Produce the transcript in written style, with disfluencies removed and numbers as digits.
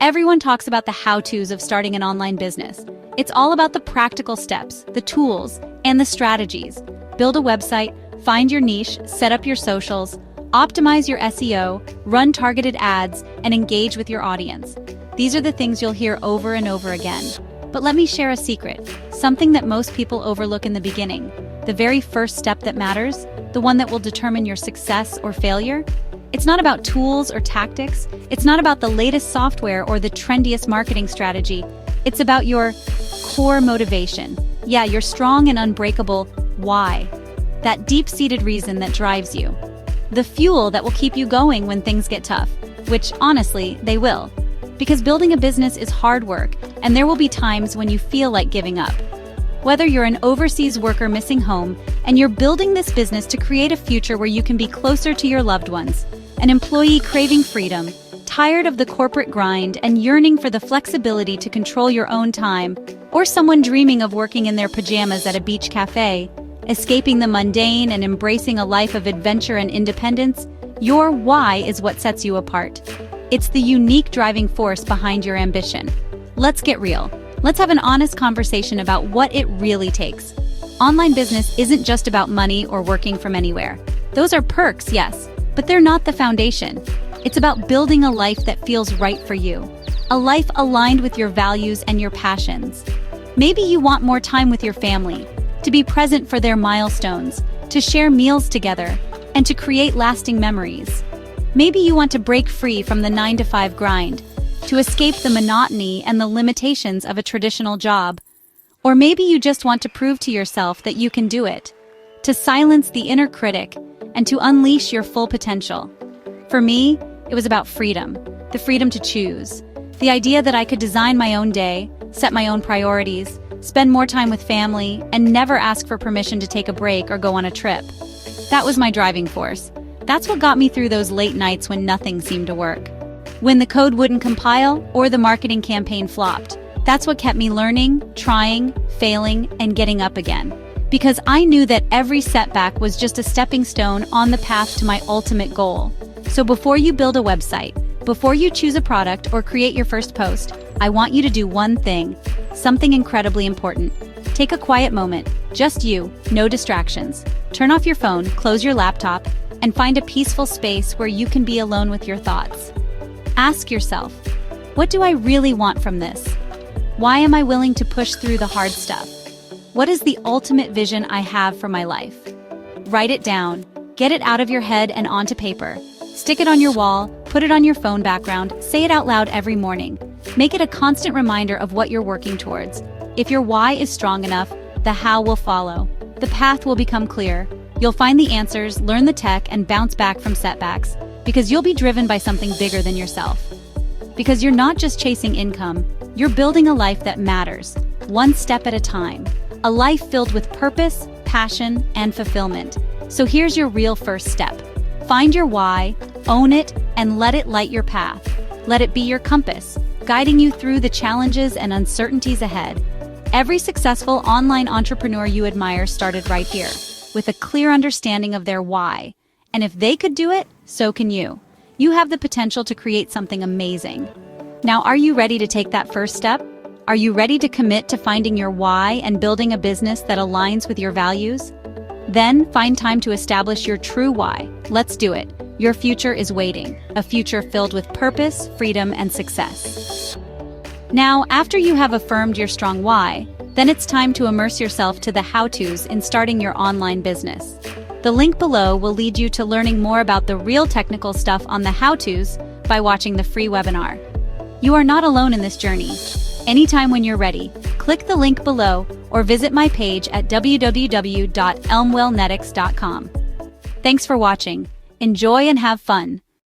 Everyone talks about the how-tos of starting an online business. It's all about the practical steps, the tools, and the strategies. Build a website, find your niche, set up your socials, optimize your SEO, run targeted ads, and engage with your audience. These are the things you'll hear over and over again. But let me share a secret, something that most people overlook in the beginning. The very first step that matters, the one that will determine your success or failure. It's not about tools or tactics. It's not about the latest software or the trendiest marketing strategy. It's about your core motivation. Yeah, your strong and unbreakable why. That deep-seated reason that drives you. The fuel that will keep you going when things get tough, which honestly, they will. Because building a business is hard work, and there will be times when you feel like giving up. Whether you're an overseas worker missing home and you're building this business to create a future where you can be closer to your loved ones, an employee craving freedom, tired of the corporate grind and yearning for the flexibility to control your own time, or someone dreaming of working in their pajamas at a beach cafe, escaping the mundane and embracing a life of adventure and independence, your why is what sets you apart. It's the unique driving force behind your ambition. Let's get real. Let's have an honest conversation about what it really takes. Online business isn't just about money or working from anywhere. Those are perks, yes, but they're not the foundation. It's about building a life that feels right for you. A life aligned with your values and your passions. Maybe you want more time with your family, to be present for their milestones, to share meals together, and to create lasting memories. Maybe you want to break free from the 9-to-5 grind, to escape the monotony and the limitations of a traditional job. Or maybe you just want to prove to yourself that you can do it, to silence the inner critic and to unleash your full potential. For me, it was about freedom, the freedom to choose, the idea that I could design my own day, set my own priorities, spend more time with family, and never ask for permission to take a break or go on a trip. That was my driving force. That's what got me through those late nights when nothing seemed to work. When the code wouldn't compile or the marketing campaign flopped. That's what kept me learning, trying, failing, and getting up again. Because I knew that every setback was just a stepping stone on the path to my ultimate goal. So before you build a website, before you choose a product or create your first post, I want you to do one thing, something incredibly important. Take a quiet moment, just you, no distractions. Turn off your phone, close your laptop, and find a peaceful space where you can be alone with your thoughts. Ask yourself, what do I really want from this? Why am I willing to push through the hard stuff? What is the ultimate vision I have for my life? Write it down, get it out of your head and onto paper. Stick it on your wall, put it on your phone background, say it out loud every morning. Make it a constant reminder of what you're working towards. If your why is strong enough, the how will follow. The path will become clear. You'll find the answers, learn the tech, and bounce back from setbacks, because you'll be driven by something bigger than yourself. Because you're not just chasing income, you're building a life that matters, one step at a time. A life filled with purpose, passion, and fulfillment. So here's your real first step. Find your why, own it, and let it light your path. Let it be your compass, guiding you through the challenges and uncertainties ahead. Every successful online entrepreneur you admire started right here, with a clear understanding of their why. And if they could do it, so can you. You have the potential to create something amazing. Now, are you ready to take that first step? Are you ready to commit to finding your why and building a business that aligns with your values? Then find time to establish your true why. Let's do it. Your future is waiting, a future filled with purpose, freedom, and success. Now, after you have affirmed your strong why, then it's time to immerse yourself to the how-tos in starting your online business. The link below will lead you to learning more about the real technical stuff on the how-tos by watching the free webinar. You are not alone in this journey. Anytime when you're ready, click the link below or visit my page at www.elmwellnetix.com. Thanks for watching. Enjoy and have fun.